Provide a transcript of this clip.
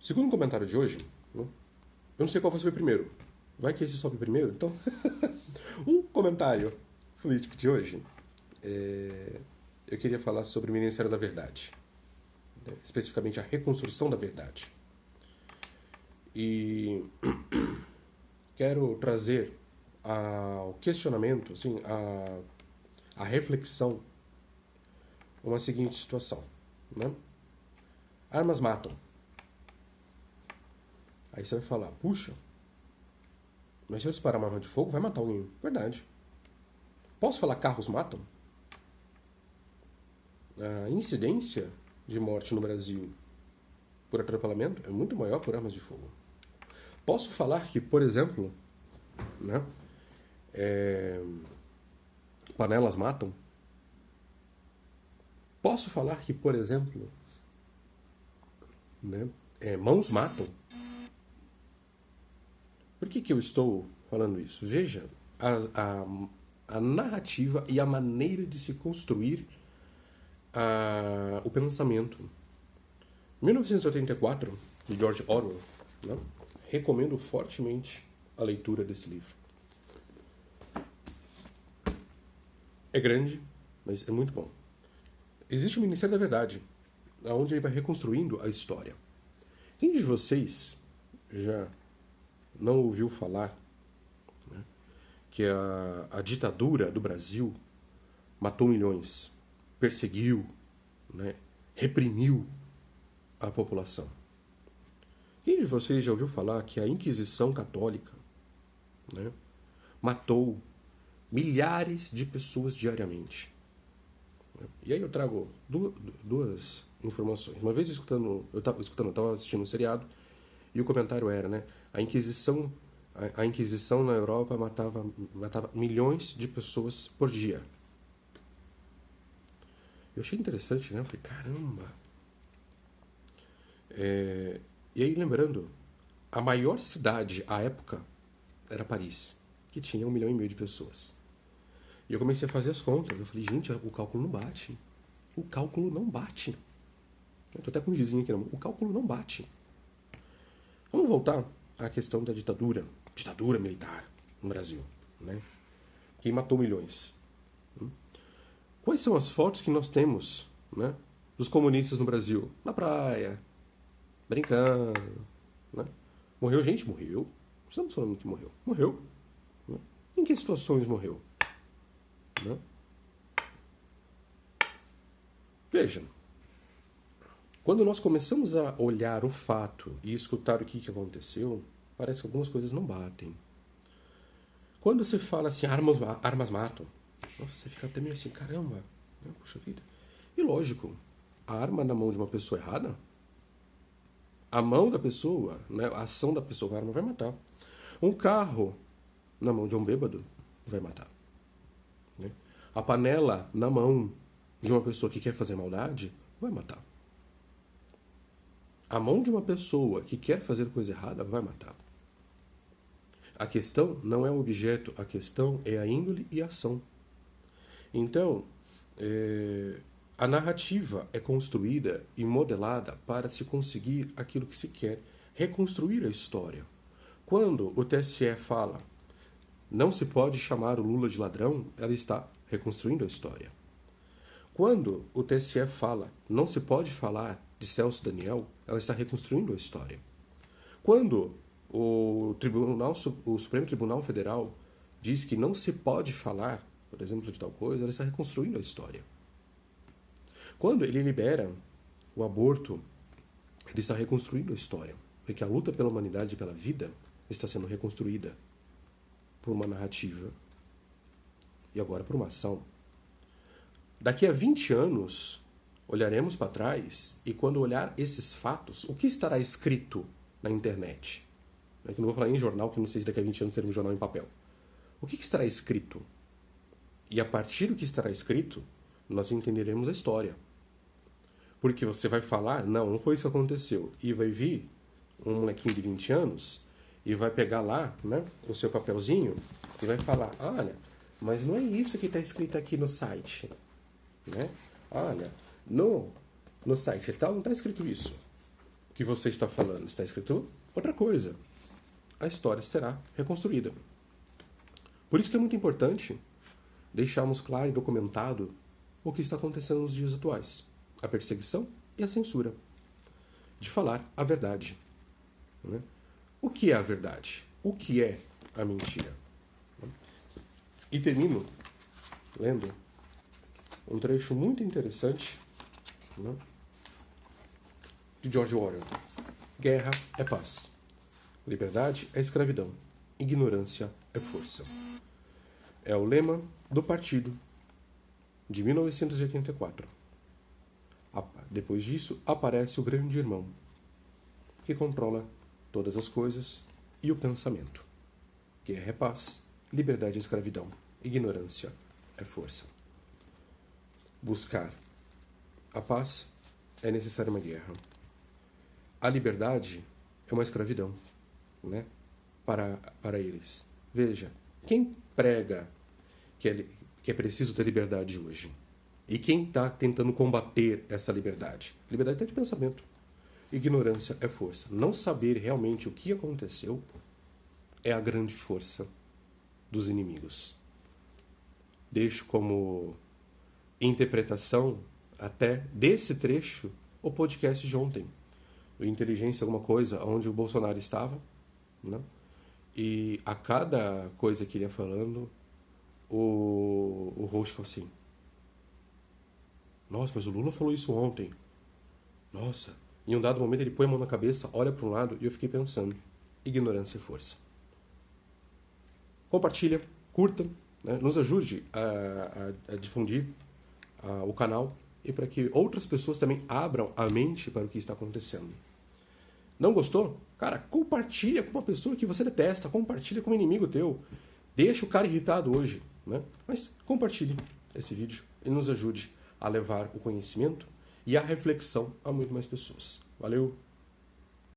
Segundo comentário de hoje, né, eu não sei qual vai ser o primeiro. Vai que esse sobe primeiro, então. O comentário político de hoje, eu queria falar sobre o Ministério da Verdade, né, especificamente a reconstrução da verdade. E quero trazer ao questionamento, assim, a reflexão, uma seguinte situação, né? Armas matam. Aí você vai falar, puxa, mas se eu disparar uma arma de fogo, vai matar alguém. Verdade. Posso falar carros matam? A incidência de morte no Brasil por atropelamento é muito maior por armas de fogo. Posso falar que, por exemplo, né, panelas matam? Posso falar que, por exemplo, né, mãos matam? Por que eu estou falando isso? Veja a narrativa e a maneira de se construir o pensamento. 1984, de George Orwell, né? Recomendo fortemente a leitura desse livro. É grande, mas é muito bom. Existe o Ministério da Verdade, onde ele vai reconstruindo a história. Quem de vocês já não ouviu falar, né, que a ditadura do Brasil matou milhões, perseguiu, né, reprimiu a população? Quem de vocês já ouviu falar que a Inquisição Católica, né, matou milhares de pessoas diariamente? E aí eu trago duas informações. Uma vez eu estava assistindo um seriado e o comentário era, né, a Inquisição na Europa matava milhões de pessoas por dia. Eu achei interessante, né? Eu falei, caramba. E aí, lembrando, a maior cidade à época era Paris, que tinha 1,5 milhão de pessoas. E eu comecei a fazer as contas. Eu falei, gente, o cálculo não bate. O cálculo não bate. Eu tô até com um gizinho aqui, não. O cálculo não bate. Vamos voltar à questão da ditadura militar no Brasil, né? Quem matou milhões. Quais são as fotos que nós temos, né, dos comunistas no Brasil? Na praia, brincando, né? Morreu gente? Morreu. Estamos falando que morreu. Morreu. Né? Em que situações morreu? Né? Veja, quando nós começamos a olhar o fato e escutar o que aconteceu, parece que algumas coisas não batem. Quando você fala assim, armas matam, nossa, você fica até meio assim, caramba, né? Puxa vida. E lógico, a arma na mão de uma pessoa errada, a mão da pessoa, né, a ação da pessoa com a arma vai matar. Um carro na mão de um bêbado vai matar. Né? A panela na mão de uma pessoa que quer fazer maldade vai matar. A mão de uma pessoa que quer fazer coisa errada vai matar. A questão não é o objeto, a questão é a índole e a ação. Então, a narrativa é construída e modelada para se conseguir aquilo que se quer, reconstruir a história. Quando o TSE fala não se pode chamar o Lula de ladrão, ela está reconstruindo a história. Quando o TSE fala não se pode falar de Celso Daniel, ela está reconstruindo a história. Quando o Supremo Tribunal Federal diz que não se pode falar, por exemplo, de tal coisa, ela está reconstruindo a história. Quando ele libera o aborto, ele está reconstruindo a história. Porque a luta pela humanidade e pela vida está sendo reconstruída por uma narrativa e agora por uma ação. Daqui a 20 anos, olharemos para trás e quando olhar esses fatos, o que estará escrito na internet? É que eu não vou falar em jornal, que não sei se daqui a 20 anos será um jornal em papel. O que estará escrito? E a partir do que estará escrito, nós entenderemos a história. Porque você vai falar, não foi isso que aconteceu. E vai vir um molequinho de 20 anos e vai pegar lá, né, o seu papelzinho e vai falar, olha, mas não é isso que está escrito aqui no site. Né? Olha, no site tal não está escrito isso. que você está falando está escrito outra coisa. A história será reconstruída. Por isso que é muito importante deixarmos claro e documentado o que está acontecendo nos dias atuais. A perseguição e a censura. De falar a verdade. Né? O que é a verdade? O que é a mentira? E termino lendo um trecho muito interessante, né, de George Orwell. Guerra é paz. Liberdade é escravidão. Ignorância é força. É o lema do partido de 1984. Depois disso, aparece o grande irmão, que controla todas as coisas e o pensamento. Guerra é paz. Liberdade é escravidão. Ignorância é força. Buscar a paz é necessária uma guerra. A liberdade é uma escravidão, né? Para eles. Veja, quem prega que é preciso ter liberdade hoje? E quem está tentando combater essa liberdade? Liberdade é de pensamento. Ignorância é força. Não saber realmente o que aconteceu é a grande força dos inimigos. Deixo como interpretação até desse trecho o podcast de ontem, o Inteligência Alguma Coisa, onde o Bolsonaro estava, né? E a cada coisa que ele ia falando, o host ficava assim: nossa, mas o Lula falou isso ontem. Nossa. Em um dado momento ele põe a mão na cabeça, olha para um lado e eu fiquei pensando: ignorância e força. Compartilha, curta, né? Nos ajude a difundir o canal e para que outras pessoas também abram a mente para o que está acontecendo. Não gostou? Cara, compartilha com uma pessoa que você detesta, compartilha com um inimigo teu. Deixa o cara irritado hoje, né? Mas compartilhe esse vídeo e nos ajude a levar o conhecimento e a reflexão a muito mais pessoas. Valeu!